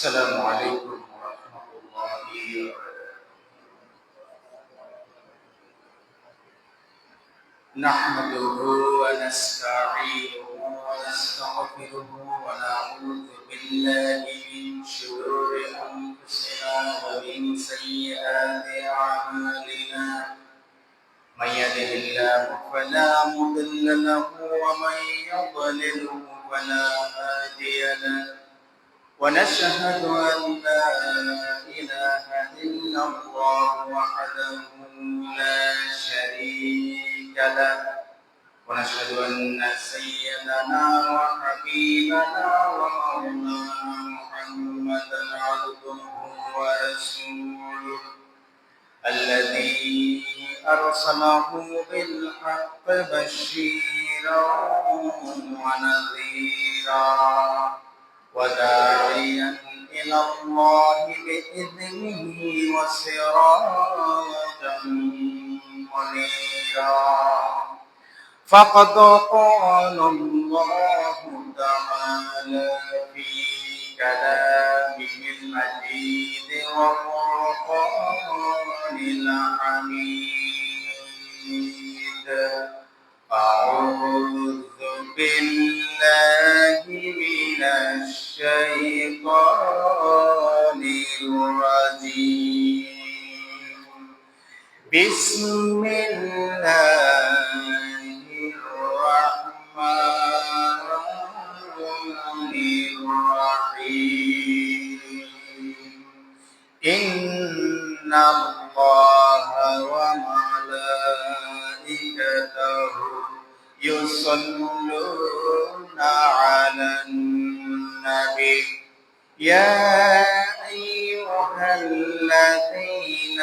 السلام عليكم ورحمة الله وبركاته. نحمده ونستعينه ونستغفره ونعوذ بالله من شرور أنفسنا ومن سيئات أعمالنا. من يهده الله فلا مضل له ومن يضلل فلا هادي له. ونشهد أن لا إله إلا الله وحده لا شريك له. ونشهد أن سيدنا وحبيبنا ومولانا محمدا عبده ورسوله الذي أرسله بالحق بشيرا ونذيرا وداعيا إلى الله بإذنه وسراجا منيرا. فقد قال الله تعالى في كلامه المجيد وفرقانه الحميد: أعوذ بالله من الشيطان الرجيم. بسم الله الرحمن الرحيم. إن الله وملائكته يصلون على النبي يا أيها الذين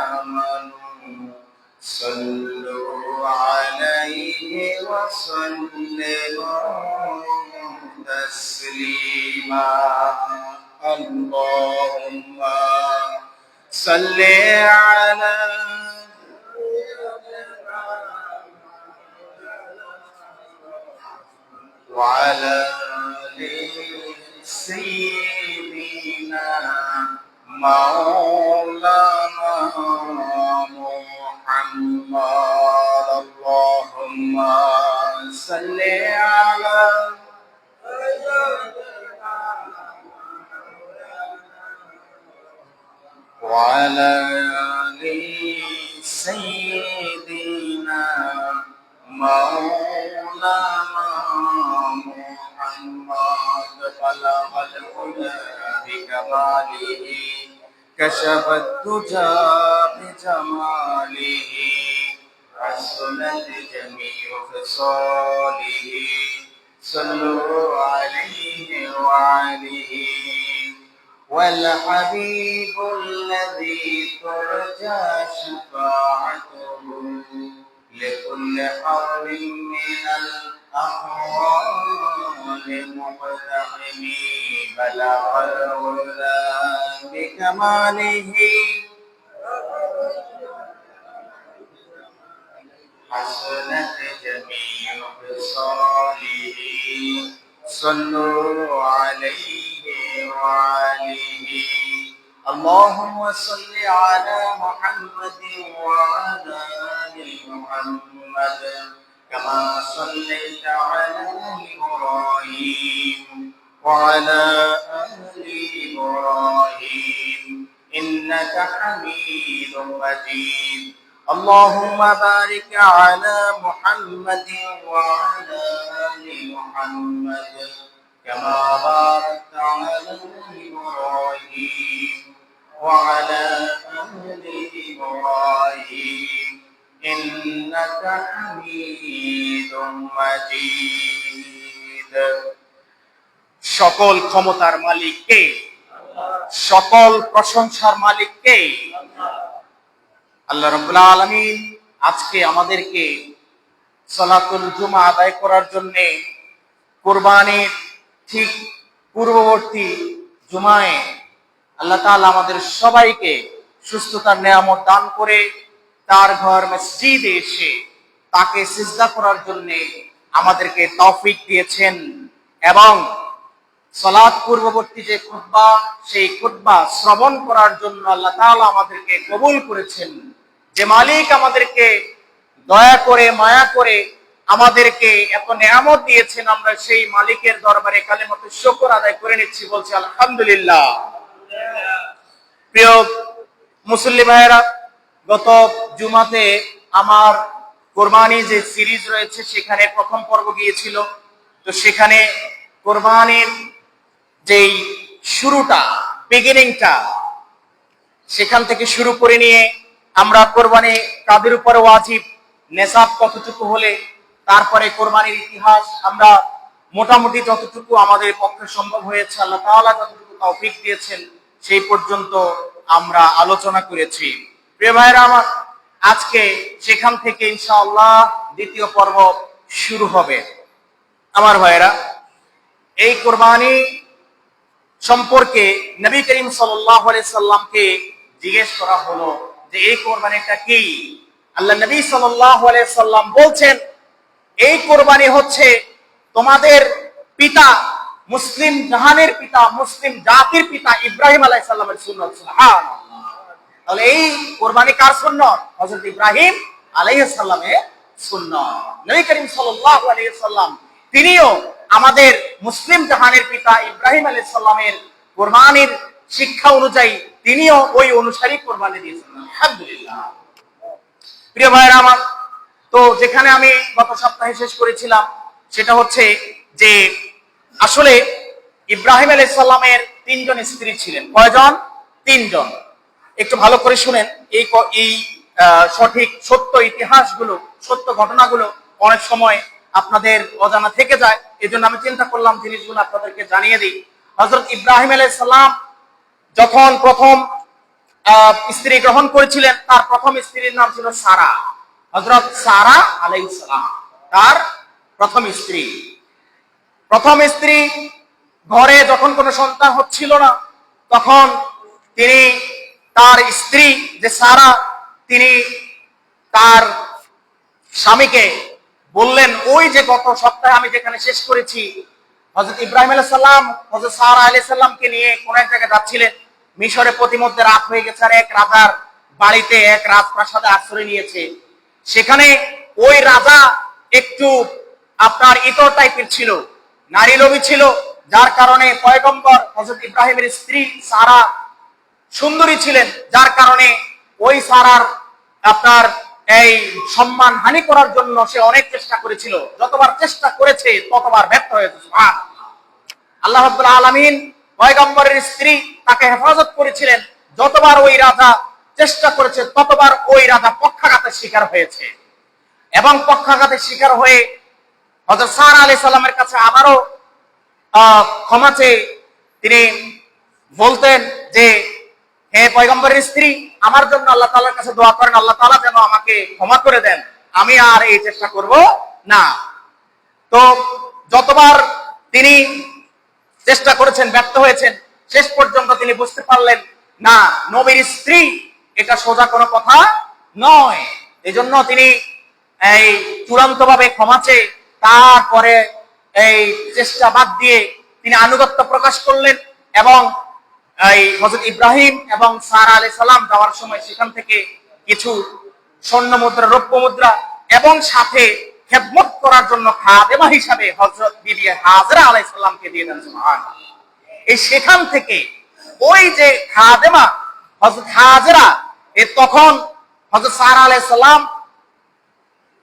آمنوا صلوا عليه وسلموا تسليما. اللهم صل على وعلى آل سيدنا مولانا محمد. اللهم صل على وعلى آل سيدنا مولانا محمد. بلغ الهدى بكماله كشف الدجى بجماله حسنت جميع خصاله. صلوا عليه وعليه. والحبيب الذي ترجى شفاعته لكل حول من الأحوال مقتحم. بلغ العلا بكماله حسنت جميع خصاله. صلوا عليه وعليه. اللهم صل على محمد وعلى آل محمد كما صليت على إبراهيم وعلى آل إبراهيم إنك حميد مجيد. اللهم بارك على محمد وعلى آل محمد كما باركت على إبراهيم وعلى آل إبراهيم إنك حميد مجيد. সকল ক্ষমতার মালিক কে? সকল প্রশংসার মালিক কে? আল্লাহ রাব্বুল আলামিন আজকে আমাদেরকে সালাতুল জুমা আদায় করার জন্য কুরবানির ঠিক পূর্ববর্তী জুমায় আল্লাহ তাআলা আমাদের সবাইকে সুস্থতার নিয়ামত দান করে তার ঘর মসজিদে এসে তাকে সিজদা করার জন্য আমাদেরকে তৌফিক দিয়েছেন এবং সালাত পূর্ববর্তী যে খুতবা, সেই খুতবা শ্রবণ করার জন্য আল্লাহ তাআলা আমাদেরকে কবুল করেছেন। যে মালিক আমাদেরকে দয়া করে মায়া করে আমাদেরকে এত নেয়ামত দিয়েছেন, আমরা সেই মালিকের দরবারে কালিমাতুশ শুকর আদায় করে নিচ্ছি, বলছি আলহামদুলিল্লাহ। প্রিয় মুসল্লি ভাইয়েরা, গত জুমাতে আমার কোরবানি যে সিরিজ রয়েছে সেখানে প্রথম পর্ব গিয়েছিল। তো সেখানে কোরবানির যেই শুরুটা, বিগিনিংটা, সেখান থেকে শুরু করে নিয়ে আমরা কোরবানি কাদের উপরে ওয়াজিব, নেসাব কতটুকু হলে, তারপরে কোরবানির ইতিহাস আমরা মোটামুটি যতটুকু আমাদের পক্ষে সম্ভব হয়েছে, আল্লাহ তাআলা যতটুকু তৌফিক দিয়েছেন সেই পর্যন্ত আমরা আলোচনা করেছি। প্রিয় ভাইরা আমার, আজকে সেখান থেকে ইনশাআল্লাহ দ্বিতীয় পর্ব শুরু হবে। আমার ভাইরা, এই কোরবানি সম্পর্কে নবী করিম সাল্লাল্লাহু আলাইহি সাল্লামকে জিজ্ঞেস করা হলো যে এই কোরবানিটা কি। আল্লাহ নবী সাল্লাল্লাহু আলাইহি সাল্লাম বলছেন, এই কোরবানি হচ্ছে তোমাদের পিতা, মুসলিম জাহানের পিতা, মুসলিম জাতির পিতা ইব্রাহিম আলাইহিস সালামের সুন্নাত। সুবহানাল্লাহ। তাহলে এই কোরবানি কার সুন্নাত? হযরত ইব্রাহিম আলাইহিস সালামের সুন্নাত। নবী করিম সাল্লাল্লাহু আলাইহি সাল্লাম তিনিও আমাদের মুসলিম জাহানের পিতা ইব্রাহিম আলাইহিস সালামের কোরবানির শিক্ষা অনুযায়ী তিনিও ওই অনুসারী কোরবানি দিয়েছেন। আলহামদুলিল্লাহ। প্রিয় ভাইরা আমার, তো যেখানে আমি গত সপ্তাহে শেষ করেছিলাম সেটা হচ্ছে যে আসলে ইব্রাহিম আলাইহিস সালামের তিনজন স্ত্রী ছিলেন। কয়জন? তিনজন। একটু ভালো করে শুনেন, এই সঠিক সত্য ইতিহাসগুলো, সত্য ঘটনাগুলো অনেক সময় আপনাদের অজানা থেকে যায়। এজন্য আমি চিন্তা করলাম জিনিসগুলো আপনাদেরকে জানিয়ে দিই। হযরত ইব্রাহিম আলাইহিস সালাম যখন প্রথম স্ত্রী গ্রহণ করেছিলেন, তার প্রথম স্ত্রীর নাম ছিল সারা। হযরত সারা আলাইহিস সালাম তার প্রথম স্ত্রী। প্রথম স্ত্রী ঘরে যখন কোনো সন্তান হচ্ছিল না, তখন তিনি তার স্ত্রী যে সারা, তিনি তার স্বামীকে বললেন, ওই যে গত সপ্তাহে আমি যেখানে শেষ করেছি, হযরত ইব্রাহিম আলাইহিস সালাম হযরত সারা আলাইহিস সালামকে নিয়ে কোন এক জায়গায় যাচ্ছিলেন। মিশরে প্রতিমধ্যে রাত হয়ে গেছে, আর এক রাজার বাড়িতে, এক রাজপ্রাসাদে আশ্রয় নিয়েছে। সেখানে ওই রাজা একটু আপনার ইতর টাইপের ছিল, নারী লোভী ছিল, যার কারণে পয়গম্বর হযরত ইব্রাহিমের স্ত্রী সারা সুন্দরী ছিলেন, যার কারণে ওই সারার আপনার এই সম্মান হানি করার জন্য সে অনেক চেষ্টা করেছিল। যতবার চেষ্টা করেছে ততবার ব্যর্থ হয়েছে। সুবহানাল্লাহ। আল্লাহ রাব্বুল আলামিন পয়গম্বরের স্ত্রী তাকে হেফাজত করেছিলেন। যতবার ওই রাজা চেষ্টা করেছে ততবার ওই রাজা পক্ষাঘাতের শিকার হয়েছে, এবং পক্ষাঘাতের শিকার হয়ে হযরত সারা আলাইহিস সালামের কাছে আবারও ক্ষমা চেয়ে তিনি বলতেন যে, হে পয়গম্বরের স্ত্রী, আমার জন্য আল্লাহ তাআলার কাছে দোয়া করেন, আল্লাহ তাআলা যেন আমাকে ক্ষমা করে দেন, আমি আর এই চেষ্টা করব না। তো যতবার তিনি চেষ্টা করেছেন ব্যর্থ হয়েছেন, শেষ পর্যন্ত তিনি বুঝতে পারলেন না, নবীর স্ত্রী এটা সোজা কোনো কথা নয়। এজন্য তিনি এই চূড়ান্তভাবে ক্ষমা চেয়ে তারপরে এই চেষ্টা বাদ দিয়ে তিনি আনুগত্য প্রকাশ করলেন, এবং এই হযরত ইব্রাহিম এবং সারা আলাইহিস সালাম যাওয়ার সময় সেখান থেকে কিছু স্বর্ণ মুদ্রা, রৌপ্য মুদ্রা এবং সাথে খেদমত করার জন্য খাদেমা হিসাবে হযরত বিবি হাজরা আলাইহিস সালামকে দিয়ে দেন। সুবহানাল্লাহ। এই সেখান থেকে ওই যে খাদেমা হযরত হাজরা, তখন হযরত সারা আলাইহিস সালাম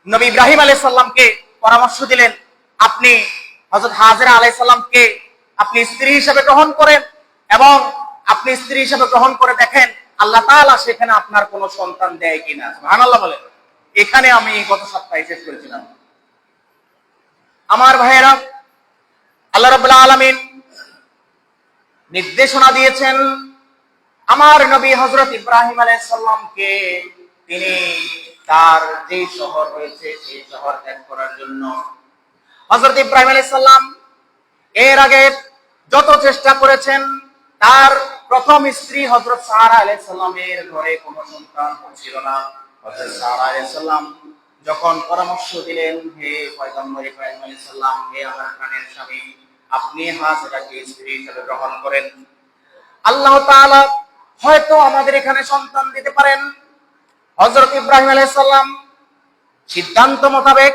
নবী ইব্রাহিম আলাইহিস সালামকে পরামর্শ দিলেন, আপনি হযরত হাজরা আলাইহিস সালামকে আপনি স্ত্রী হিসেবে গ্রহণ করেন, এবং আপনি স্ত্রী হিসেবে গ্রহণ করে দেখেন আল্লাহ তাআলা সেখানে আপনার কোনো সন্তান দেয় কিনা। সুবহানাল্লাহ বলেন। এখানে আমি গত সপ্তাহে শেষ করেছিলাম। আমার ভাইয়েরা, আল্লাহ রাব্বুল আলামিন নির্দেশনা দিয়েছেন আমার নবী হযরত ইব্রাহিম আলাইহিস সালামকে, তিনি তার যে শহর রয়েছে সেই শহর ত্যাগ করার জন্য। হযরত ইব্রাহিম আলাইহিস সালাম এর আগে যত চেষ্টা করেছেন, তার প্রথম স্ত্রী হযরত সারা আলাইহিস সালামের ঘরে কোনো সন্তান ছিল না। হযরত সারা আলাইহিস সালাম যখন পরামর্শ দিলেন, হে পয়গম্বর ইব্রাহিম আলাইহিস সালাম, হে আমার প্রাণের স্বামী, আপনি হাজেরাকে স্ত্রী হিসেবে গ্রহণ করেন। আল্লাহ তাআলা হয়তো আমাদের এখানে সন্তান দিতে পারেন। হযরত ইব্রাহিম আলাইহিস সালাম সিদ্ধান্ত মোতাবেক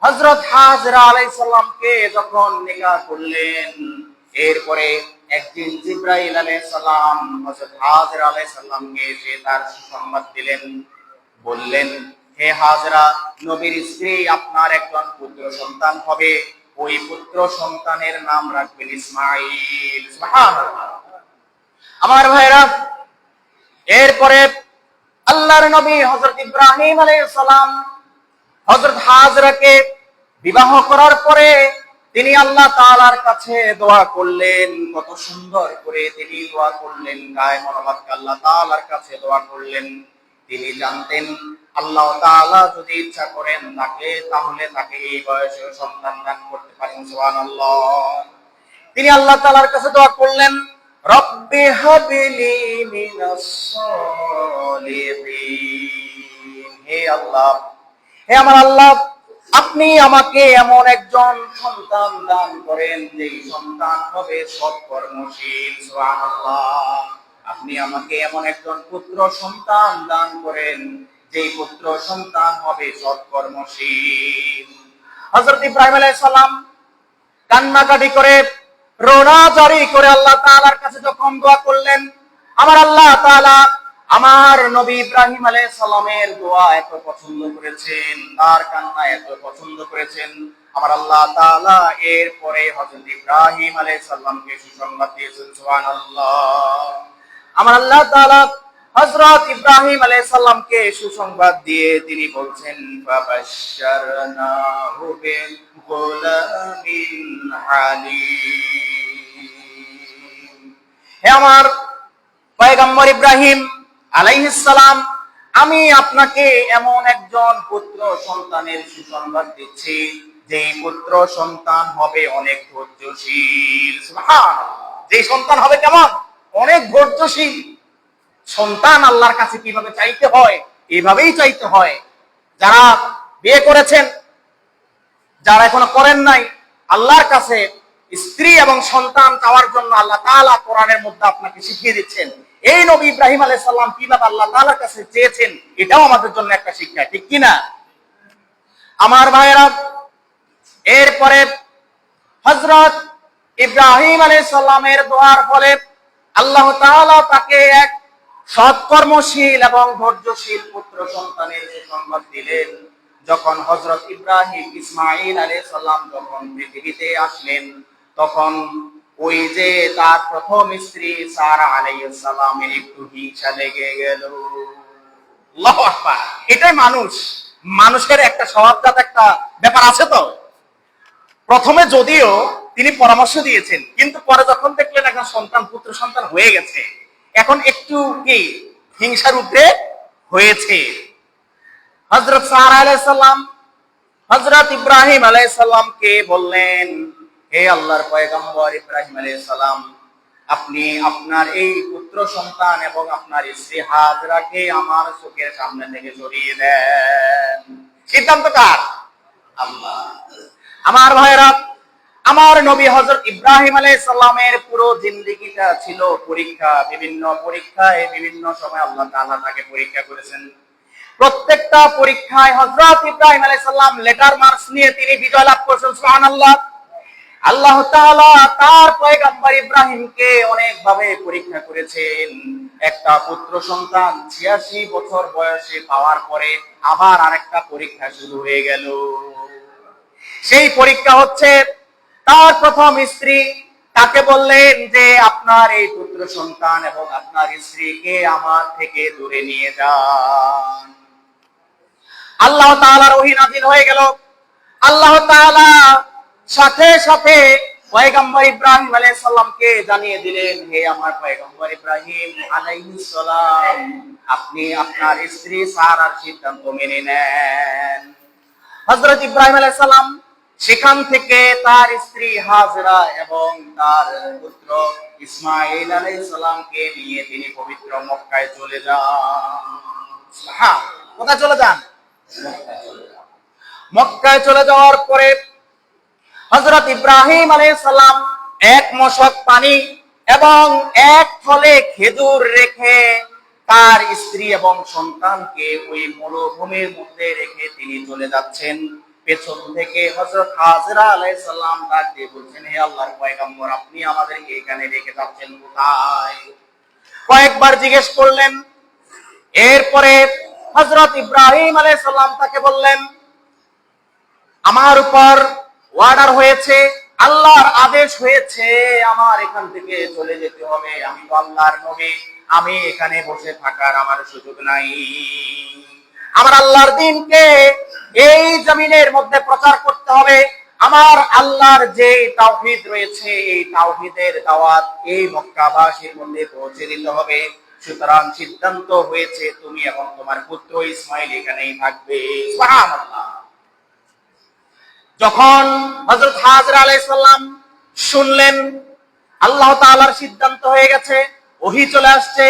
হযরত হাজেরা আলাইহিস সালামকে যখন নিকাহ করলেন, এরপরে একদিন জিবরাইল আলাইহিস সালাম হযরত হাজেরা আলাইহিস সালামকে এসে তার সুসংবাদ দিলেন, বললেন, হে হাজেরা, নবীর স্ত্রী, আপনার একজন পুত্র সন্তান হবে, ওই পুত্র সন্তানের নাম রাখবেন ইসমাঈল। সুবহানাল্লাহ। আমার ভাইরা, এরপরে আল্লাহর নবী হযরত ইব্রাহিম আলাইহিস সালাম হযরত হাজরাকে বিবাহ করার পরে তিনি আল্লাহ তাআলার কাছে দোয়া করলেন। কত সুন্দর করে তিনি দোয়া করলেন, গায়ে মনোবাদ আল্লাহ তাআলার কাছে দোয়া করলেন। তিনি জানতেন আল্লাহ তাআলা যদি ইচ্ছা করেন তাহলে তাকে এই বয়সে সন্তান দান করতে পারেন। সুবহানাল্লাহ। তিনি আল্লাহ তাআলার কাছে দোয়া করলেন, রব্বি হাবলি মিনাস সালিহিন। হে আল্লাহ, হে আমার আল্লাহ, আপনি আমাকে এমন একজন সন্তান দান করেন যেই সন্তান হবে সৎকর্মশীল। সুবহানাল্লাহ। আপনি আমাকে এমন একজন পুত্র সন্তান দান করেন যেই পুত্র সন্তান হবে সৎকর্মশীল। হযরত ইব্রাহিম আলাইহিস সালাম কান্নাকাটি করে, রোনা জারি করে আল্লাহ তাআলার কাছে যখন দোয়া করলেন, আমার আল্লাহ তাআলা আমার নবী ইব্রাহিম আলাইহিস সালামের দোয়া এত পছন্দ করেছেন, তার কান্না এত পছন্দ করেছেন, আমার আল্লাহ তাআলা এরপরে হযরত ইব্রাহিম আলাইহিস সালামকে সুসংবাদ দিয়েছেন। সুবহানাল্লাহ। আমার আল্লাহ তাআলা হযরত ইব্রাহিম আলাইহিস সালামকে সুসংবাদ দিয়ে তিনি বলছেন, ফাবাশশারনাহু বিগুলামিন হালিম। হে আমার পয়গম্বর ইব্রাহিম আলাইহিস সালাম, আমি আপনাকে এমন একজন পুত্র সন্তানের সুসংবাদ দিচ্ছি যে পুত্র সন্তান হবে অনেক ধৈর্যশীল। সুবহানাল্লাহ। যে সন্তান হবে কেমন? অনেক ধৈর্যশীল। সন্তান আল্লাহর কাছে কিভাবে চাইতে হয়, এইভাবেই চাইতে হয়। যারা বিয়ে করেছেন, যারা এখনো করেন নাই, আল্লাহর কাছে স্ত্রী এবং সন্তান চাওয়ার জন্য আল্লাহ তাআলা কোরআনের মধ্যে আপনাকে শিখিয়ে দিচ্ছেন। এই নবী ইব্রাহিম আলাইহিস সালাম কিভাবে আল্লাহ তাআলার কাছে চেয়েছেন, এটাও আমাদের জন্য একটা শিক্ষা, ঠিক কি না? আমার ভাইয়েরা, এরপরে হযরত ইব্রাহিম আলাইহিস সালামের দোয়ার ফলে আল্লাহ তাআলা তাকে এক সৎকর্মশীল এবং ধৈর্যশীল পুত্র সন্তানের সুসংবাদ দিলেন। যখন হযরত ইব্রাহিম ইসমাঈল আলাইহিস সালাম যখন পৃথিবীতে আসলেন, তখন ওই যে তার প্রথম স্ত্রী সারা আলাইহিস সালামের একটু হিংসা লেগে গেল। আল্লাহু আকবার। এটাই মানুষ, মানুষের একটা স্বভাবজাত একটা ব্যাপার আছে। তো প্রথমে যদিও তিনি পরামর্শ দিয়েছেন, কিন্তু পরে যখন দেখলেন এখন সন্তান, পুত্র সন্তান হয়ে গেছে, এখন একটু কি হিংসার উদ্রে হয়েছে। হযরত সারা আলাইহিস সালাম হযরত ইব্রাহিম আলাইহিস সালামকে বললেন, হে আল্লাহর পয়গম্বর ইব্রাহিম আলাইহিস সালাম, আপনি আপনার এই পুত্র সন্তান এবং আপনার স্ত্রী হাজরাকে আমার চোখের সামনে থেকে সরিয়ে দেন। সিদ্ধান্ত কার? আল্লাহ। আমার ভাইরা, আমার নবী হযরত ইব্রাহিম আলাইহিস সালামের পুরো জিন্দেগিটা ছিল পরীক্ষা। বিভিন্ন পরীক্ষায় বিভিন্ন সময় আল্লাহ তাআলা তাকে পরীক্ষা করেছেন। প্রত্যেকটা পরীক্ষায় হযরত ইব্রাহিম আলাইহিস সালাম লেটার মার্কস নিয়ে তিনি বিজয় লাভ করেছেন। সুবহানাল্লাহ। আল্লাহ তাআলা তার পয়গম্বর ইব্রাহিমকে অনেক ভাবে পরীক্ষা করেছেন। একটা পুত্র সন্তান 86 বছর বয়সে পাওয়ার পরে আবার আরেকটা পরীক্ষা শুরু হয়ে গেল। সেই পরীক্ষা হচ্ছে, তার প্রথম স্ত্রী তাকে বললেন যে আপনার এই পুত্র সন্তান এবং আপনার স্ত্রীকে আমার থেকে দূরে নিয়ে যান। আল্লাহ তাআলার ওহী নাযিল হয়ে গেল। আল্লাহ তাআলা সাথে সাথে পয়গম্বর ইব্রাহিম আলাইহিস সালামকে জানিয়ে দিলেন, হে আমার পয়গম্বর ইব্রাহিম আলাইহিস সালাম, আপনি আপনার স্ত্রী সারার সিদ্ধান্ত মেনে নেন। হযরত ইব্রাহিম আলাইহিস সালাম সেখান থেকে তার স্ত্রী হাজরা এবং তার পুত্র ইসমাঈল আলাইহিস সালামকে নিয়ে তিনি পবিত্র মক্কায় চলে যান। হ্যাঁ, কোথায় চলে যান? মক্কায় চলে যাওয়ার পরে হযরত ইব্রাহিম আলাইহিস সালাম এক মশক পানি এবং এক থলে খেজুর রেখে তার স্ত্রী এবং সন্তানকে ওই মরুভূমির মধ্যে রেখে তিনি চলে যাচ্ছেন। পেছন থেকে হযরত হাজরা আলাইহিস সালাম ডাক দিয়ে বলছেন, হে আল্লাহর পয়গম্বর, আপনি আমাদেরকে এখানে রেখে যাচ্ছেন কোথায়? কয়েকবার জিজ্ঞেস করলেন। এরপরে হযরত ইব্রাহিম আলাইহিস সালাম তাকে বললেন, আমার উপর অর্ডার হয়েছে, আল্লাহর আদেশ হয়েছে, আমার এখান থেকে চলে যেতে হবে। আমি তো আল্লাহর নবী, আমি এখানে বসে থাকার আমার সুযোগ নাই। আমার আল্লাহর দ্বীনকে এই জমিনের মধ্যে প্রচার করতে হবে। আমার আল্লাহর যে তাওহীদ রয়েছে, এই তাওহীদের দাওয়াত এই মক্কাবাসীর মধ্যে পৌঁছে দিতে হবে। সুতরাং সিদ্ধান্ত হয়েছে তুমি এবং তোমার পুত্র ইসমাইল এখানেই থাকবে। সুবহানাল্লাহ। যখন হযরত হাজরা আলাইহিস সালাম শুনলেন আল্লাহ তাআলার সিদ্ধান্ত হয়ে গেছে, ওহী চলে আসছে,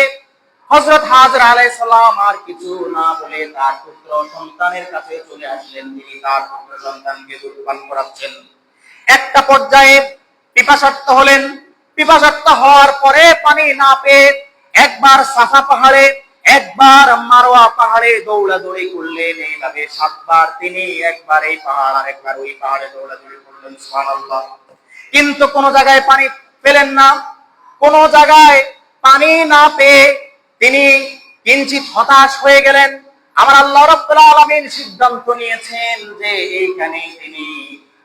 হযরত হাজরা আলাইহিস সালাম আর কিছু না বলে তার পুত্র সন্তানের কাছে চলে আসলেন। তিনি তার পুত্র সন্তানকে দুধ পান করাচ্ছেন। একটা পর্যায়ে পিপাসার্ত হলেন। পিপাসার্ত হওয়ার পরে পানি না পেয়ে একবার সাফা পাহাড়ে, একবার মারওয়া পাহাড়ে দৌড়াদৌড়ি করলেন। এইভাবে 7 বার তিনি একবার এই পাহাড় আর একবার ওই পাহাড়ে দৌড়াদৌড়ি করলেন। সুবহানাল্লাহ। কিন্তু কোন জায়গায় পানি পেলেন না। কোন জায়গায় পানি না পেয়ে তিনি কিঞ্চিত হতাশ হয়ে গেলেন। আমার আল্লাহ রাব্বুল আলামিন সিদ্ধান্ত নিয়েছেন যে এইখানেই তিনি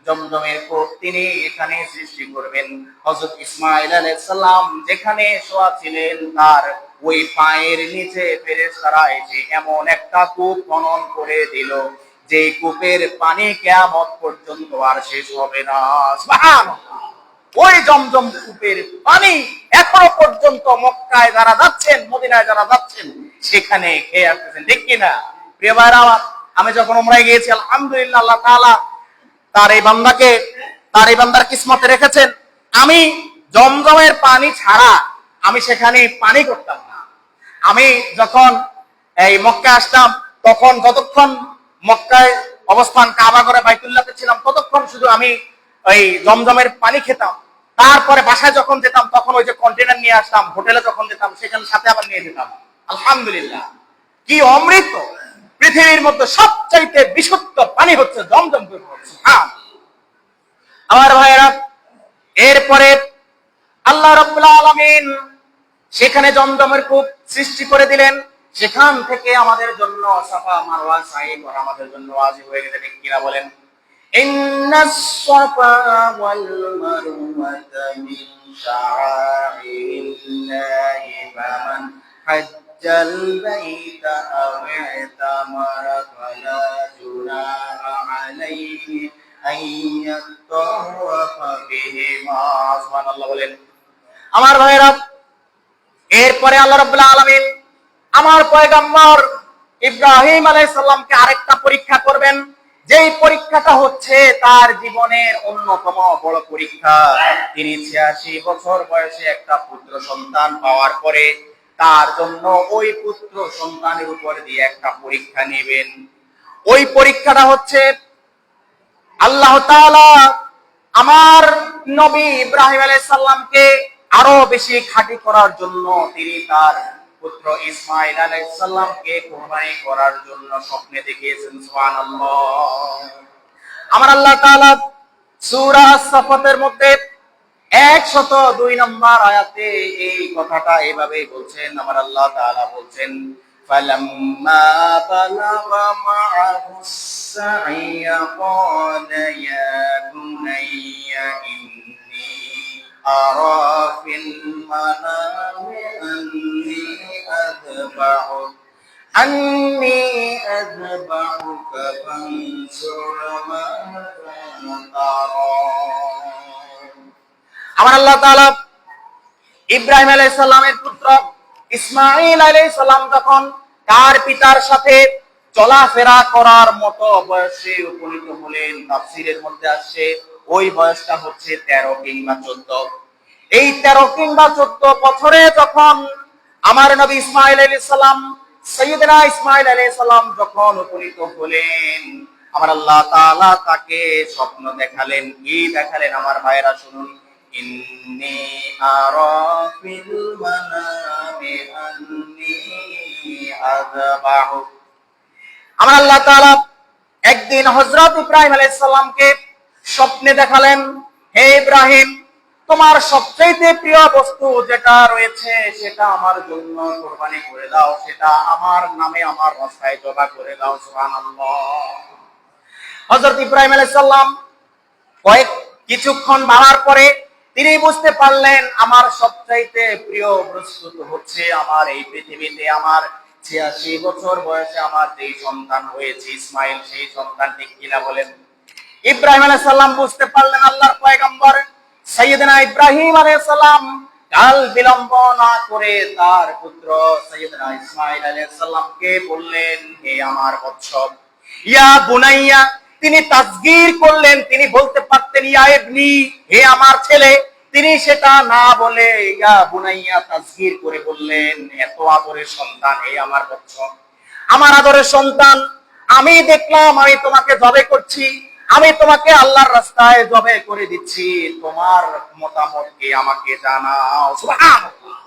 জমজমের কূপ তিনি এখানে সৃষ্টি করবেন। হযরত ইসমাঈল আলাইহিস সালাম যেখানে শোয়া ছিলেন তার ওই পায়ের নিচে ফেরেশতারা এসে এমন একটা কূপ খনন করে দিল যে কূপের পানি কিয়ামত পর্যন্ত আর শেষ হবে না। সুবহানাল্লাহ। ওই জমজম কূপের পানি এখনো পর্যন্ত মক্কায় যারা যাচ্ছেন, মদিনায় যারা যাচ্ছেন সেখানে খেয়ে আসতেছেন, ঠিক কিনা? প্রিয় ভাইরা, আমি যখন উমরায় গিয়েছি, আলহামদুলিল্লাহ আল্লাহ তাআলা তার এই বান্দার কিসমতে রেখেছেন। আমি জমজমের পানি ছাড়া আমি সেখানে পানি করতাম না। আমি যখন এই মক্কা আসতাম তখন যতক্ষণ মক্কায় অবস্থান কাবা ঘরে বাইতুল্লাহতে ছিলাম ততক্ষণ শুধু আমি ওই জমজমের পানি খেতাম। তারপরে বাসায় যখন যেতাম তখন ওই যে কন্টেনার নিয়ে আসতাম, হোটেলে যখন যেতাম সেখানে সাথে আবার নিয়ে যেতাম। আলহামদুলিল্লাহ, কি অমৃত! পৃথিবীর মধ্যে সবচাইতে বিশুদ্ধ পানি হচ্ছে জমজম কূপ। আমার ভাইয়েরা, এরপরে আল্লাহ রাব্বুল আলামিন সেখানে জমজমের কূপ সৃষ্টি করে দিলেন। সেখান থেকে আমাদের জন্য সাফা মারওয়া সাই করা আমাদের জন্য ওয়াজিব হয়ে গেছে, ঠিক কিনা বলেন? ইন্নাস সাফা ওয়াল মারওয়াতা মিন শাআইরিল্লাহি ফামান হাজ্জাল বাইতা আও ইতামারা ফালা জুনাহা আলাইহি আইয়াতাওয়াফা বিহিমা। সুবহানাল্লাহ বলেন। আমার ভাইরা, এরপরে আল্লাহ রাব্বুল আলামিন আমার পয়গম্বর ইব্রাহিম আলাইহিস সালামকে আরেকটা পরীক্ষা করবেন। যেই পরীক্ষাটা হচ্ছে তার জীবনের অন্যতম বড় পরীক্ষা। তিনি 86 বছর বয়সে একটা পুত্র সন্তান পাওয়ার পরে তার জন্য ওই পুত্র সন্তানের উপর দিয়ে একটা পরীক্ষা নেবেন। ওই পরীক্ষাটা হচ্ছে আল্লাহ তাআলা আমার নবী ইব্রাহিম আলাইহিস সালামকে আরো বেশি খাঁটি করার জন্য তিনি তার পুত্র ইসমাঈল আলাইহিস সালামকে কুরবানি করার জন্য স্বপ্নে দেখিয়েছেন। সুবহানাল্লাহ। আমার আল্লাহ তাআলা সূরা আস-সাফাতের মধ্যে 102 নম্বর আয়াতে এই কথাটা এভাবে বলছেন। আমার আল্লাহ তাআলা বলছেন, ফালাম্মা বালাগা মা'আহুস সা'য়া ক্বালা ইয়া বুনাইয়া ইন্নী আরা ফিল মানামি আন্নী আযবাহুকা ফানজুর মাযা তারা। আমার আল্লাহ তাআলা ইব্রাহিম আলাইহিস সালামের পুত্র ইসমাঈল আলাইহিস সালাম যখন তার পিতার সাথে চলাফেরা করার মতো বয়সে উপনীত হলেন, তাফসীরের মধ্যে আসছে ওই বয়সটা হচ্ছে 13 কিংবা 14। এই 13 কিংবা 14 বছরে যখন আমার নবী ইসমাঈল আলাইহিস সালাম, সাইয়্যিদনা ইসমাঈল আলাইহিস সালাম যখন উপনীত হলেন, আমার আল্লাহ তাআলা তাকে স্বপ্ন দেখালেন। কি দেখালেন আমার ভাইরা শুনুন। ইন্নী আরা ফিল মানামি আন্নী আযবাহু। আমার আল্লাহ তাআলা একদিন হযরত ইব্রাহিম আলাইহিস সালামকে স্বপ্নে দেখালেন, হে ইব্রাহিম, তোমার সবচেয়ে প্রিয় বস্তু যেটা রয়েছে সেটা আমার জন্য কুরবানি করে দাও, সেটা আমার নামে আমার রাস্তায় জবাই করে দাও। সুবহানাল্লাহ। হযরত ইব্রাহিম আলাইহিস সালাম কিছুক্ষণ ভাবার পরে তিনি বুঝতে পারলেন, আমার সবচাইতে প্রিয় বস্তু হচ্ছে আমার এই পৃথিবীতে আমার ৮৬ বছর বয়সে আমার যেই সন্তান হয়েছে ইসমাইল, সেই সন্তান। ঠিক কিনা বলেন? ইব্রাহিম আলাইহিস সালাম বুঝতে পারলেন আল্লাহর পয়গম্বর সাইয়েদনা ইব্রাহিম আলাইহিস সালাম কাল বিলম্ব না করে তার পুত্র সাইয়েদনা ইসমাইল আলাইহিস সালামকে বললেন, হে আমার বৎস, ইয়া বুনাইয়া। তিনি তাসগীর করলেন, তিনি বলতে পারতেন ইয়া ইবনি, হে আমার ছেলে, তিনি সেটা না বলে ইয়া বুনাইয়া তাসগীর করে বললেন, এত আদরের সন্তান, হে আমার বৎস, আমার আদরের সন্তান, আমি দেখলাম আমি তোমাকে জবে করছি, আমি তোমাকে আল্লাহর রাস্তায় জবে করে দিচ্ছি, তোমার মতামত কি আমাকে জানাও। সুবহানাল্লাহ।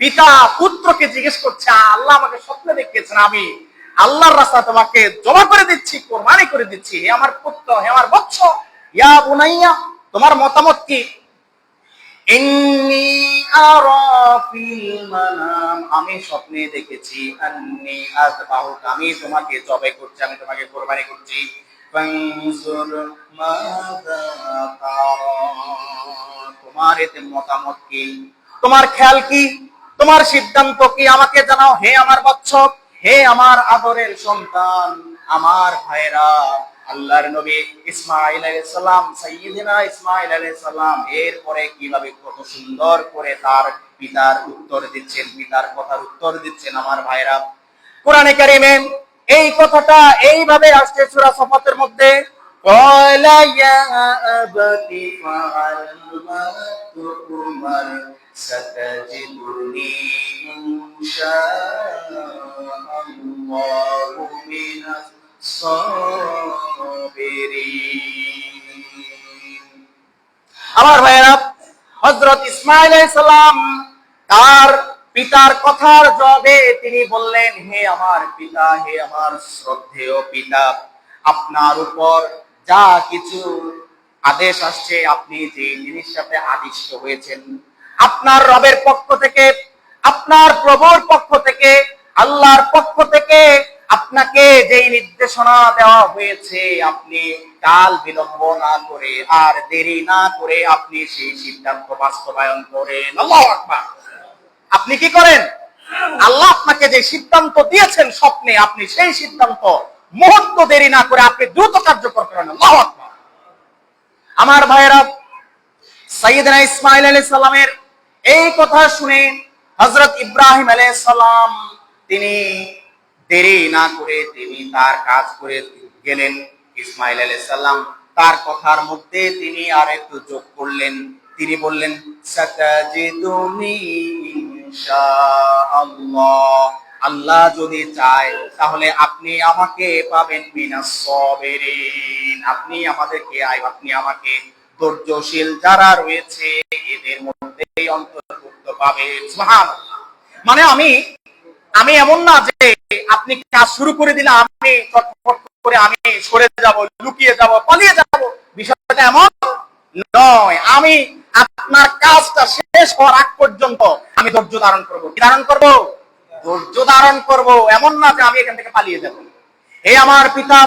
পিতা পুত্রকে জিজ্ঞেস করছে, আল্লাহ আমাকে স্বপ্নে দেখিয়েছেন, আমি আল্লাহর রাস্তায় তোমাকে জবা করে দিচ্ছি, কোরবানি করে দিচ্ছি, হে আমার পুত্র, হে আমার বৎস, ইয়া বুনাইয়া, তোমার মতামত কি? ইন্নী আরা ফিল মানাম, আমি স্বপ্নে দেখেছি, আন্নী আযবাহুক, আমি তোমাকে জবাই করছি, আমি তোমাকে কুরবানি করছি। ফানজুর মাযা তারা, তোমার এতে মতামত কি, তোমার খেয়াল কি, তোমার সিদ্ধান্ত কি, আমাকে জানাও হে আমার বৎস, হে আমার আদরের সন্তান, আমার ভাইরা। আল্লাহর নবী ইসমাঈল আলাইহিস সালাম, সাইয়্যিদিনা ইসমাঈল আলাইহিস সালাম এরপরে কিভাবে কত সুন্দর করে তার পিতার উত্তর দিচ্ছেন, পিতার কথার উত্তর দিচ্ছেন। আমার ভাইরা, কোরআনে কারীমে এই কথাটা এইভাবে আসছে সূরা সফাতের মধ্যে, ক্বালা ইয়া আবাতি ফাআল মা তু'মার সাতাজিদুনি ইনশাআল্লাহু মিনাস সাবিরিন। আমার ভাইরা, হযরত ইসমাঈল আলাইহিস সালাম তার পিতার কথার জবাবে তিনি বললেন, হে আমার পিতা, হে আমার শ্রদ্ধেয় পিতা, আপনার উপর যা কিছু আদেশ আসছে, আপনি যে জিনিস সাথে আদিষ্ট হয়েছেন, আপনার রবের পক্ষ থেকে, আপনার প্রভুর পক্ষ থেকে, আল্লাহর পক্ষ থেকে আপনাকে যেই নির্দেশনা দেওয়া হয়েছে, আপনি কাল বিলম্ব না করে আর দেরি না করে আপনি সেই সিদ্ধান্ত বাস্তবায়ন করেন। আল্লাহু আকবার। আপনি কি করেন? আল্লাহ আপনাকে যে সিদ্ধান্ত দিয়েছেন স্বপ্নে, আপনি সেই সিদ্ধান্ত মুহূর্ত দেরি না করে আপনি দ্রুত কার্যকর করেন। আল্লাহু আকবার। আমার ভাইয়েরা, সাইয়েদনা ইসমাঈল আলাইহিস সালামের এই কথা শুনে হযরত ইব্রাহিম আলাইহিস সালাম তিনি দেরি না করে তিনি তার কাজ করে গেলেন। ইসমাঈল আলাইহিস সালাম তার কথার মধ্যে তিনি আর একটু যোগ করলেন, তিনি বললেন, সাতাজিদুনি ইনশাআল্লাহ, আল্লাহ যদি চায় তাহলে আপনি আমাকে পাবেন মিনাস সাবিরিন, আপনি আমাকে ধৈর্যশীল যারা রয়েছে এদের মধ্যেই অন্তর্ভুক্ত পাবেন। সুবহানাল্লাহ। মানে আমি এমন না যে আপনি কাজ শুরু করে দিলে আমি চটপট করে আমি সরে যাব, লুকিয়ে যাব, পালিয়ে যাব, বিষয়টা এমন নয়। আমি আপনার কাজটা শেষ হওয়ার আগ পর্যন্ত আমি ধৈর্য ধারণ করব। কি ধারণ করব? ধৈর্য ধারণ করব। এমন না যে আমি এখান থেকে পালিয়ে যাব। হে আমার পিতা,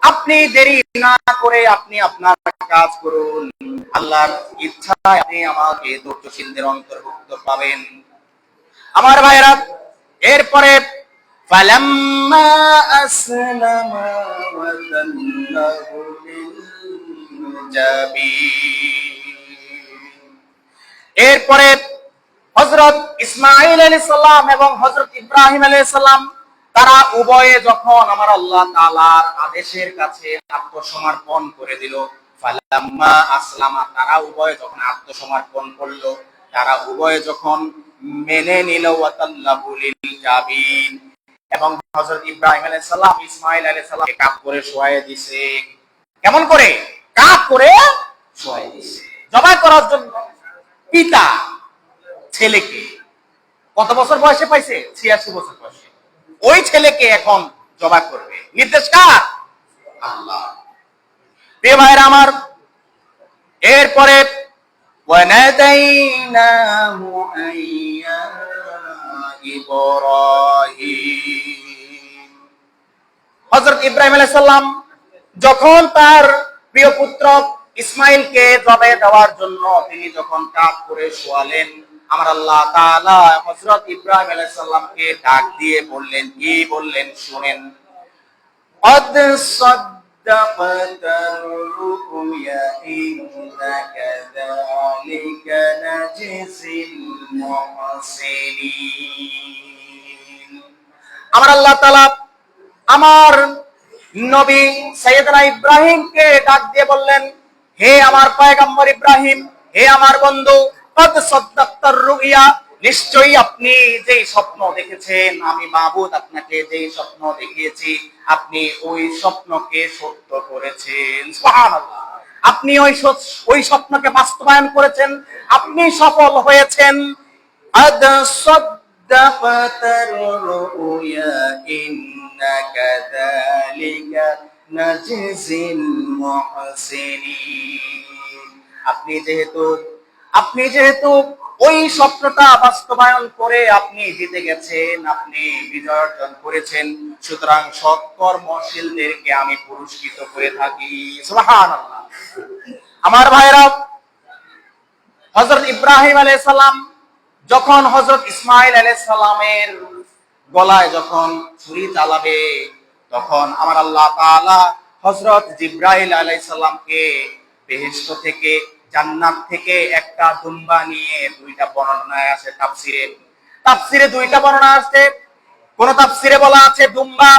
আপনি দেরি না করে আপনি আপনার কাজ করুন, আল্লাহর ইচ্ছায় আপনি আমাকে ধৈর্যশীলদের অন্তর্ভুক্ত পাবেন। আমার ভাইরা, এরপরে ফালাম্মা আসলামা ওয়া তাল্লাহু লিল-জাবিন, এরপরে হযরত ইসমাঈল আলাইহিস সালাম এবং হযরত ইব্রাহিম আলাইহিস সালাম তারা উভয়ে যখন আমার আল্লাহ তাআলার আদেশের কাছে আত্মসমর্পণ করে দিল, ফালাম্মা আসলামা, তারা উভয়ে যখন আত্মসমর্পণ করলো, তারা উভয়ে যখন মেনে নিল, ওয়া তাল্লাহু লিল-জাবিন, এবং হযরত ইব্রাহিম আলাইহিস সালাম ইসমাঈল আলাইহিস সালামকে কাঁধ করে শোয়ায়ে দিয়েছে। কেমন করে? কাঁধ করে শোয়ায়ে দিয়েছে। জবাই করার জন্য পিতা ছেলেকে কত বছর বয়সে পাইছে? 86 বছর বয়সে। ওই ছেলেকে এখন জবাই করবে, নির্দেশ কার? আল্লাহ। প্রিয় ভাইরা আমার, এরপরে وَنَادَيْنَاهُ أَن يَا إِبْرَاهِيمُ। হযরত ইব্রাহিম আলাইহিস সালাম যখন তার প্রিয় পুত্র ইসমাইলকে জবাই দেওয়ার জন্য তিনি যখন কাঁধ করে শোয়ালেন, আমার আল্লাহ তাআলা হযরত ইব্রাহিম আলাইহিস সালামকে ডাক দিয়ে বললেন, কি বললেন শুনেন। قد صدقت الرؤيا إنا كذلك نجزي المحسنين। আমার আল্লাহ তাআলা আমার নবী সাইয়েদনা ইব্রাহিমকে ডাক দিয়ে বললেন, হে আমার পয়গম্বর ইব্রাহিম, হে আমার বন্ধু, কদ সাদ্দাক্তার রুইয়া, নিশ্চয়ই আপনি যেই স্বপ্ন দেখেছেন, আমি মাবুদ আপনাকে যেই স্বপ্ন দেখিয়েছি, আপনি ওই স্বপ্নকে সত্য করেছেন। সুবহানাল্লাহ। আপনি ওই স্বপ্নকে বাস্তবায়ন করেছেন, আপনি সফল হয়েছেন। আদ সাদ্দাক্তার রুইয়া ইন্না কাযালিকা নাজিজিল মুহসিনিন। আপনি যেহেতু ওই স্বপ্নটা বাস্তবায়ন করে আপনি জিতে গেছেন, আপনি বিজয় অর্জন করেছেন, সুতরাং সৎকর্মশীলদেরকে আমি পুরস্কৃত করে থাকি। সুবহানাল্লাহ। আমার ভাইরা, হযরত ইব্রাহিম আলাইহিস সালাম যখন হযরত ইসমাইল আলাইহিস সালামের গলায় যখন ছুরি চালাবে, তখন আমার আল্লাহ তাআলা হযরত জিবরাইল আলাইহিস সালামকে বেহেশত থেকে, জান্নাত থেকে একটা দুম্বা নিয়ে, দুইটা বর্ণনায় আছে তাফসিরে দুইটা বর্ণনা আছে। কোন তাফসিরে বলা আছে দুম্বা,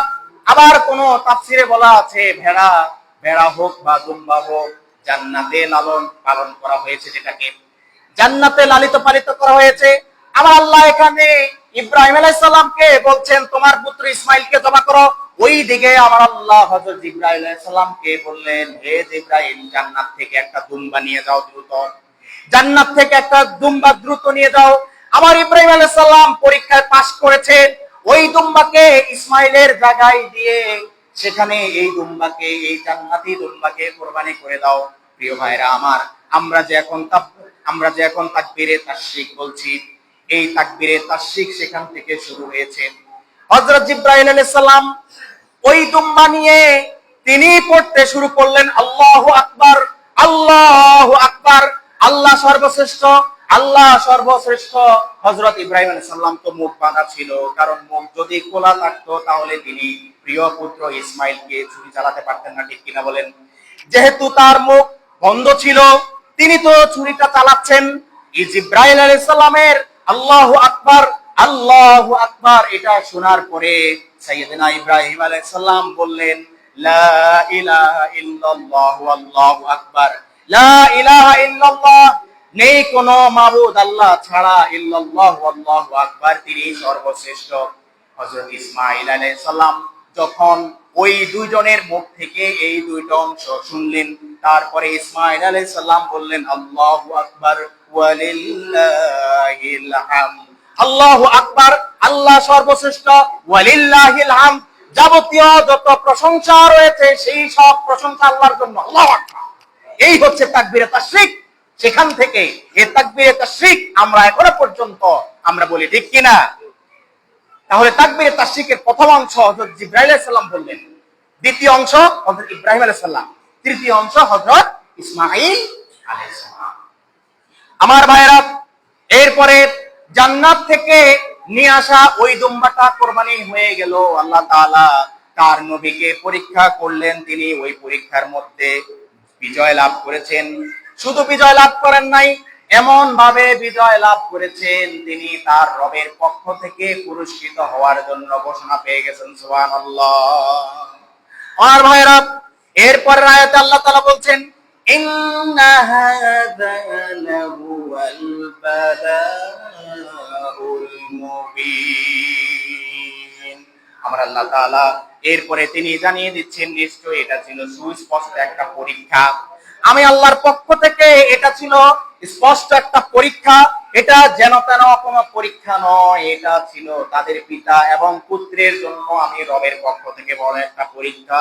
আবার কোন তাফসিরে বলা আছে ভেড়া। ভেড়া হোক বা দুম্বা হোক, জান্নাতে লালন পালন করা হয়েছে, যেটাকে জান্নাতে লালিত পালিত করা হয়েছে। আমার আল্লাহ এখানে ইব্রাহিম আলাইহিস সালামকে বলছেন তোমার পুত্র ইসমাইলকে জবাই করো। ওই দিকে আমার আল্লাহ হযরত জিবরাইল আলাইহিস সালামকে বললেন, হে জিবরাইল, জান্নাত থেকে একটা দুম্বা নিয়ে যাও দ্রুত, জান্নাত থেকে একটা দুম্বা দ্রুত নিয়ে যাও। আমার ইব্রাহিম আলাইহিস সালাম পরীক্ষায় পাস করেছে, ওই দুম্বাকে ইসমাইলের জায়গায় দিয়ে সেখানে এই দুম্বাকে, এই জান্নাতি দুম্বাকে কুরবানি করে দাও। প্রিয় ভাইরা আমার, আমরা যে এখন তাকবীরে তাশরিক বলছি, এই তাকবীরে তাশরিক সেখান থেকে শুরু হয়েছে। হযরত জিবরাইল আলাইহিস সালাম ওই দুম্বা নিয়ে তিনি পড়তে শুরু করলেন, আল্লাহু আকবার, আল্লাহু আকবার, আল্লাহ সর্বশ্রেষ্ঠ, আল্লাহ সর্বশ্রেষ্ঠ। হযরত ইব্রাহিম আলাইহিস সালাম তো মুখ বাঁধা ছিল, কারণ মুখ যদি খোলা থাকতো তাহলে তিনি প্রিয় পুত্র ইসমাইলকে ছুরি চালাতে পারতেন না, ঠিক কিনা বলেন? যেহেতু তার মুখ বন্ধ ছিল, তিনি তো ছুরিটা চালাচ্ছেন। জিবরাইল আলাইহিস সালামের আল্লাহু আকবার, আল্লাহু আকবার এটা শোনার পরে সাইয়েদনা ইব্রাহিম আলাইহিস সালাম বললেন, লা ইলাহা ইল্লাল্লাহ আল্লাহু আকবার, লা ইলাহা ইল্লাল্লাহ, নেই কোনো মাবুদ আল্লাহ ছাড়া, ইল্লাল্লাহ আল্লাহু আকবার, তিনি সর্বশ্রেষ্ঠ। হযরত ইসমাইল আলাইহিস সালাম যখন ওই দুইজনের মুখ থেকে এই দুইটা অংশ শুনলেন, তারপরে ইসমাইল আলাইহিস সালাম বললেন, আল্লাহু আকবার ওয়ালিল্লাহিল হামদ, আল্লাহু আকবার, আল্লাহ সর্বশ্রেষ্ঠ, ওয়ালিল্লাহিল হামদ, যাবতীয় যত প্রশংসা রয়েছে সেই সব প্রশংসা আল্লাহর জন্য, আল্লাহু আকবার। এই হচ্ছে তাকবীরে তাশরিক। সেখান থেকে এই তাকবীরে তাশরিক আমরা এখনো পর্যন্ত আমরা বলি, ঠিক কিনা? তাহলে তাকবীরে তাশরিকের প্রথম অংশ হযরত জিবরাইল আলাইহিস সালাম বললেন, দ্বিতীয় অংশ হযরত ইব্রাহিম আলাইহিস সালাম, তৃতীয় অংশ হযরত ইসমাঈল আলাইহিস সালাম। আমার ভাইরা, এরপরে জান্নাত থেকে নিয়ে আসা ওই দুম্বাটা কুরবানি হয়ে গেল। আল্লাহ তাআলা তার নবীকে পরীক্ষা করলেন, তিনি ওই পরীক্ষার মধ্যে বিজয় লাভ করেছেন। শুধু বিজয় লাভ করেন নাই, এমন ভাবে বিজয় লাভ করেছেন তিনি তার রবের পক্ষ থেকে পুরস্কৃত হওয়ার জন্য ঘোষণা পেয়ে গেছেন। সুবহানাল্লাহ। আমার ভাইরা, এরপরের আয়াতে আল্লাহ তাআলা বলছেন, ইন্না হাযা লাহুয়াল বালাউল মুবিন। আমার আল্লাহ তাআলা এরপরে তিনি জানিয়ে দিচ্ছেন, নিশ্চয়ই এটা ছিল সুস্পষ্ট একটা পরীক্ষা। আমি আল্লাহর পক্ষ থেকে এটা ছিল স্পষ্ট একটা পরীক্ষা। এটা যেন তেন কোনো পরীক্ষা নয়, এটা ছিল তাদের পিতা এবং পুত্রের জন্য আমি রবের পক্ষ থেকে বড় একটা পরীক্ষা।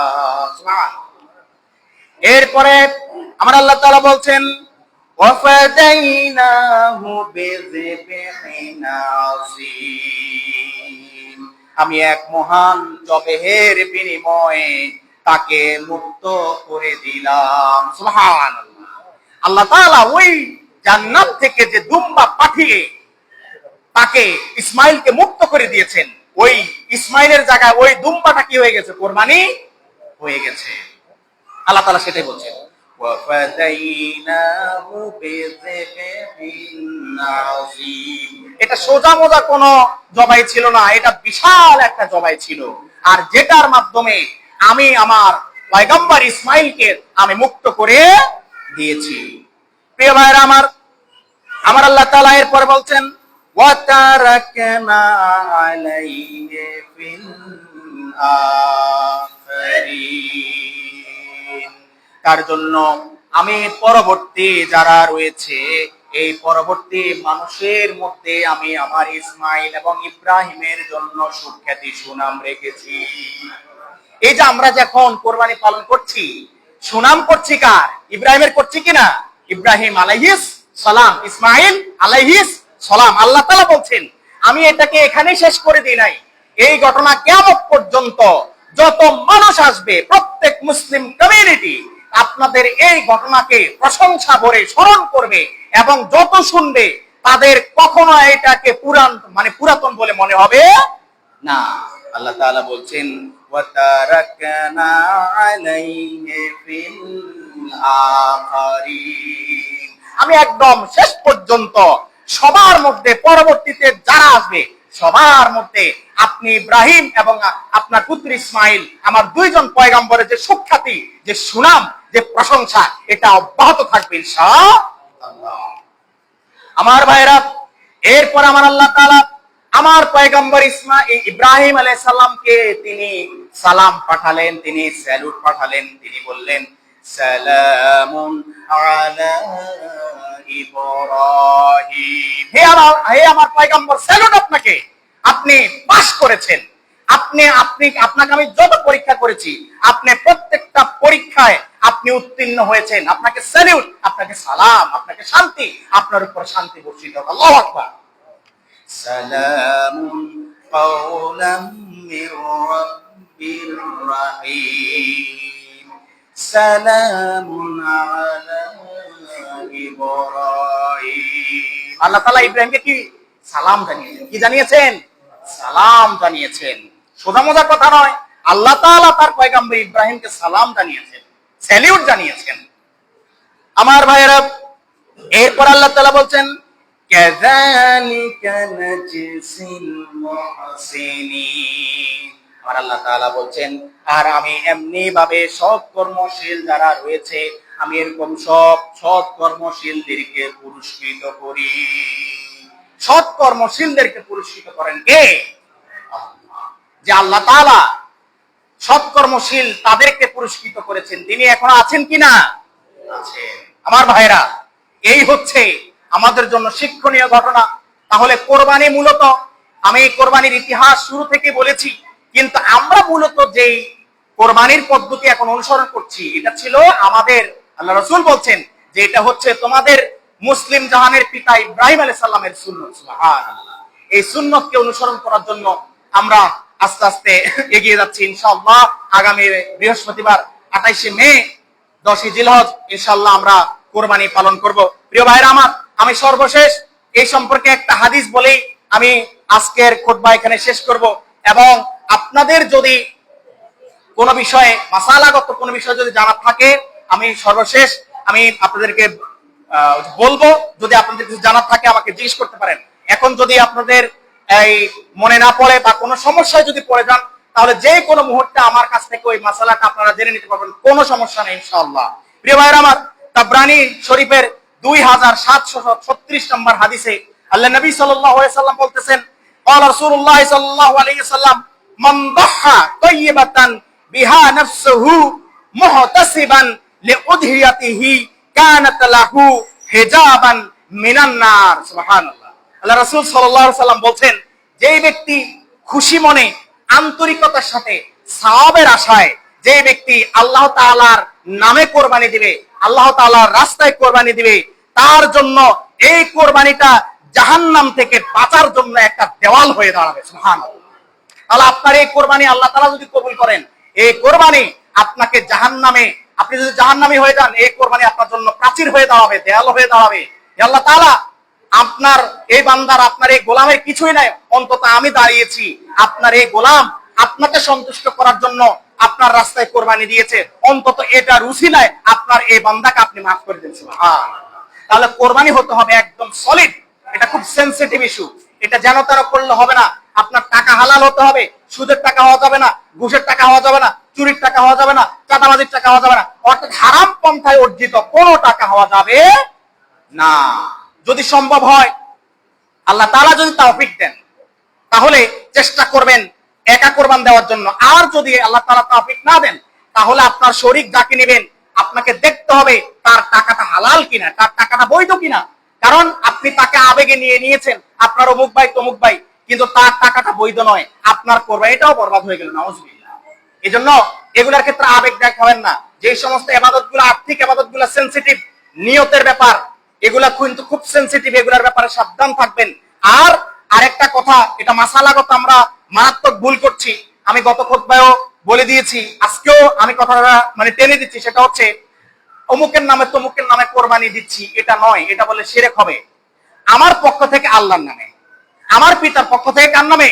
এরপরে আমার আল্লাহ তাআলা বলছেন ওয়াফাদাইনাহু বিযিবহিন আযীম, আমি এক মহান জবেহের বিনিময়ে তাকে মুক্ত করে দিলাম। সুবহানাল্লাহ। আল্লাহ তাআলা ওই জান্নাত থেকে যে দুম্বা পাঠিয়ে তাকে ইসমাইলকে মুক্ত করে দিয়েছেন, ওই ইসমাইলের জায়গায় ওই দুম্বাটা কি হয়ে গেছে? কোরবানি হয়ে গেছে। আল্লাহ তাআলা সেটাই বলছেন ওয়াফাদাইনাহু বিযিবহিন আযীম। এটা সোজা মোজা কোনো জবাই ছিল না, এটা বিশাল একটা জবাই ছিল, আর যেটার মাধ্যমে আমি আমার পয়গম্বর ইসমাইলকে আমি মুক্ত করে দিয়েছি। প্রিয় ভাইরা আমার, আমার আল্লাহ তাআলা এরপর বলছেন ওয়া তারাকনা আলাইহি ফিল আখিরিন, তার জন্য আমি পরবর্তী যারা রয়েছে এই পরবর্তী মানুষের মধ্যে আমি আমার ইসমাইল এবং ইব্রাহিমের জন্য সুখ্যাতি সুনাম রেখেছি। এই যে আমরা যখন কোরবানি পালন করছি, সুনাম করছি কার? ইব্রাহিমের করছি কিনা? ইব্রাহিম আলাইহিস সালাম, ইসমাইল আলাইহিস সালাম। আল্লাহ তাআলা বলছেন আমি এটাকে এখানেই শেষ করে দিই নাই, এই ঘটনা কিয়ামত পর্যন্ত যত মানুষ আসবে, প্রত্যেক মুসলিম কমিউনিটি আপনাদের এই ঘটনাকে প্রশংসা ভরে স্মরণ করবে এবং যত শুনবে তাদের কখনো এটাকে পুরাতন বলে মনে হবে না। আল্লাহ তাআলা বলছেন ওয়া তারাকনা আলাইহি ফিল আখিরিন, আমি একদম শেষ পর্যন্ত সবার মধ্যে পরবর্তীতে যারা আসবে সবার মধ্যে আপনি ইব্রাহিম এবং আপনার পুত্র ইসমাইল আমার দুইজন পয়গম্বরের যে সুখ্যাতি, যে সুনাম, যে প্রশংসা, এটা অব্যাহত থাকবে ইনশাআল্লাহ। আমার ভাইরা, এরপর আমার আল্লাহ তাআলা আমার পয়গম্বর ইব্রাহিম আলাইহিস সালামকে তিনি সালাম পাঠালেন, তিনি স্যালুট পাঠালেন। তিনি বললেন সালামুন আলা ইব্রাহিম, হে আমার পয়গম্বর, স্যালুট আপনাকে, আপনি পাস করেছেন। আপনাকে আমি যত পরীক্ষা করেছি আপনি প্রত্যেকটা পরীক্ষায় আপনি উত্তীর্ণ হয়েছেন। আপনাকে স্যালুট, আপনাকে সালাম, আপনাকে শান্তি, আপনার উপর শান্তি বর্ষিত হোক। আল্লাহু আকবার। সালামুন কাওলাম মির রাব্বির রাহিম, সালামুন আলা ইব্রাহিম। আল্লাহ তাআলা ইব্রাহিমকে কি সালাম জানিয়েছেন? কি জানিয়েছেন? সালাম জানিয়েছেন। সোজা মজার কথা নয়, আল্লাহ তাআলা তার পয়গম্বর ইব্রাহিমকে সালাম জানিয়েছেন, স্যালিউট জানিয়েছেন। আমার ভাইয়েরা, এরপর আল্লাহ তাআলা বলছেন কাযালিকা নাজসিল মুহসিনিন, আর আল্লাহ তাআলা বলছেন আর আমি এমনি ভাবে সৎ কর্মশীল যারা রয়েছে আমি এরকম সব সৎ কর্মশীলদেরকে পুরস্কৃত করি। সৎ কর্মশীলদেরকে পুরস্কৃত করেন কে? আল্লাহ। যে আল্লাহ তাআলা সৎ কর্মশীল তাদেরকে পুরস্কৃত করেছেন, তিনি এখনো আছেন কিনা? আছেন। আমার ভাইরা, এই হচ্ছে আমাদের জন্য শিক্ষণীয় ঘটনা। তাহলে কোরবানি মূলত, আমি কোরবানির ইতিহাস শুরু থেকে বলেছি, কিন্তু আমরা মূলত যেই কোরবানির পদ্ধতি এখন অনুসরণ করছি এটা ছিল আমাদের আল্লাহ রাসূল বলছেন যে এটা হচ্ছে তোমাদের মুসলিম জাহানের পিতা ইব্রাহিম আলাইহিস সালামের সুন্নাত। সুবহানাল্লাহ। এই সুন্নতকে অনুসরণ করার জন্য আমরা আস্তে আস্তে এগিয়ে যাচ্ছি ইনশাআল্লাহ। আগামী বৃহস্পতিবার 28 মে 10 জিলহজ ইনশাআল্লাহ আমরা কোরবানি পালন করব। প্রিয় ভাইরা আমার, আমি সর্বশেষ এই সম্পর্কে একটা হাদিস বলেই আমি আজকের খুতবা এখানে শেষ করব। এবং আপনাদের যদি কোনো বিষয়ে মাসালাগত কোনো বিষয় যদি জানার থাকে আমি সর্বশেষ আমি আপনাদেরকে বলবো, যদি আপনাদের কিছু জানার থাকে আমাকে জিজ্ঞেস করতে পারেন। এখন যদি আপনাদের এই মনে না পড়ে বা কোনো সমস্যায় যদি পড়ে যান তাহলে যে কোনো মুহূর্তে আমার কাছ থেকে ওই মাসালাটা আপনারা জেনে নিতে পারবেন, কোনো সমস্যা নেই ইনশাআল্লাহ। প্রিয় ভাইরা আমার, তাবরানী শরীফের 2736 নম্বর হাদিসে আল্লাহ নবী সাল্লাল্লাহু আলাইহি সাল্লাম বলতেছেন قال رسول الله صلى الله عليه وسلم من ضحى طيبة بها نفسه محتسبا লিউদহিয়াতিহি কানাত লাহু হিজাবান মিনান নার। সুবহানাল্লাহ। আল্লাহ রাসূল সাল্লাল্লাহু আলাইহি সাল্লাম বলছেন, যেই ব্যক্তি খুশি মনে আন্তরিকতার সাথে সওয়াবের আশায় যে ব্যক্তি আল্লাহ তাআলার নামে কোরবানি দিবে, আল্লাহ তাআলার রাস্তায় কোরবানি দিবে, তার জন্য এই কোরবানিটা জাহান্নাম থেকে বাঁচার জন্য একটা দেওয়াল হয়ে দাঁড়াবে। সুবহানাল্লাহ। তাহলে আপনার এই কোরবানি আল্লাহ তাআলা যদি কবুল করেন, এই কোরবানি আপনাকে জাহান্নামে, আপনি যদি জাহান্নামী হয়ে যান, এই কোরবানি আপনার জন্য প্রাচীর হয়ে দাঁড়াবে, দেয়াল হয়ে দাঁড়াবে। আল্লাহ তাআলা আপনার এই বান্দার, আপনার এই গোলামের কিছুই নাই, অন্তত আমি দাঁড়িয়েছি, আপনার এই গোলাম আপনাকে সন্তুষ্ট করার জন্য আপনার রাস্তায় কোরবানি দিয়েছে, অন্তত এটা উসিলায় আপনার এই বান্দাকে আপনি মাফ করে দিন। সুবহানাল্লাহ। তাহলে কোরবানি হতে হবে একদম সলিড। এটা খুব সেনসিটিভ ইস্যু। এটা যেন তেন করলে হবে না। আপনার টাকা হালাল হতে হবে, সুদের টাকা হওয়া যাবে না, ঘুষের টাকা হওয়া যাবে না, চুরির টাকা হওয়া যাবে না, চাঁদাবাজির টাকা হওয়া যাবে না, অর্থাৎ হারাম পন্থায় অর্জিত কোনো টাকা হওয়া যাবে না। যদি সম্ভব হয়, আল্লাহ তাআলা যদি তৌফিক দেন, তাহলে চেষ্টা করবেন একা কোরবান দেওয়ার জন্য। আর যদি আল্লাহ তাআলা তৌফিক না দেন, তাহলে আপনার শরীক যাকে নেবেন আপনাকে দেখতে হবে তার টাকাটা হালাল কিনা, তার টাকাটা বৈধ কিনা। কারণ আপনি তাকে আবেগে নিয়ে নিয়েছেন, আপনার অমুক ভাই তমুক ভাই, কিন্তু তার টাকাটা বৈধ নয়, আপনার কোরবানিটাও বরবাদ হয়ে গেল। নাউজুবিল্লাহ। এজন্য এগুলোর ক্ষেত্রে আবেগ দেখাবেন না। যে সমস্ত ইবাদতগুলো, আর্থিক ইবাদতগুলো সেনসিটিভ, নিয়তের ব্যাপার, এগুলা কিন্তু খুব সেনসিটিভ, এগুলোর ব্যাপারে সাবধান থাকবেন। আর আরেকটা কথা, এটা মাসালাগত আমরা মারাত্মক ভুল করছি। আমি গত খুতবায়ও বলে দিয়েছি, আজকেও আমি কথাটা টেনে দিচ্ছি, সেটা হচ্ছে অমুকের নামে তমুকের নামে কোরবানি দিচ্ছি, এটা নয়। এটা বলে শিরক হবে। আমার পক্ষ থেকে আল্লাহর নামে, আমার পিতার পক্ষ থেকে কার নামে?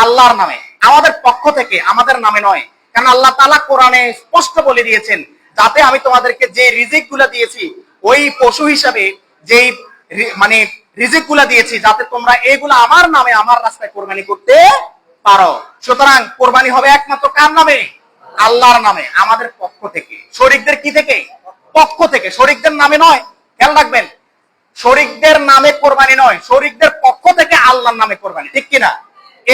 আল্লাহর নামে। আমাদের পক্ষ থেকে, আমাদের নামে নয়। কারণ আল্লাহ তাআলা কোরআনে স্পষ্ট বলে দিয়েছেন, যাতে আমি তোমাদেরকে যে রিজিক গুলা দিয়েছি, ওই পশু হিসাবে যেই রিজিক গুলা দিয়েছি, যাতে তোমরা এইগুলা আমার নামে, আমার রাস্তায় কোরবানি করতে পারো। সুতরাং কোরবানি হবে একমাত্র কার নামে? আল্লাহর নামে, আমাদের পক্ষ থেকে। শরীকদের কি থেকে? পক্ষ থেকে, শরীকদের নামে নয়। খেয়াল রাখবেন, শরীকদের নামে কোরবানি নয়, শরীকদের পক্ষ থেকে আল্লাহর নামে কোরবানি। ঠিক কিনা?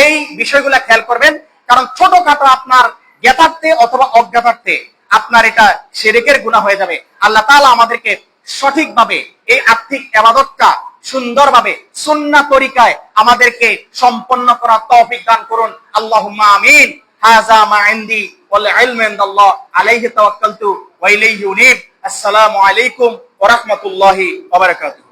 এই বিষয়গুলো খেয়াল করবেন। কারণ ছোটখাটো আপনার জ্ঞাতার্থে অথবা অজ্ঞাতার্থে আপনার এটা শিরকের গুনাহ হয়ে যাবে। আল্লাহ তাআলা আমাদেরকে সঠিকভাবে এই আর্থিক ইবাদতটা সুন্দরভাবে সুন্নাহ তরিকায় আমাদেরকে সম্পন্ন করার তৌফিক দান করুন। আল্লাহুম্মা আমিন। হাযা মা ইনদি ওয়াল ইলমু ইনদাল্লাহ আলাইহি তাওয়াক্কালতু ওয়া ইলাইহি উনীব। আসসালামু আলাইকুম ওয়া রাহমাতুল্লাহি ওয়া বারাকাতুহু।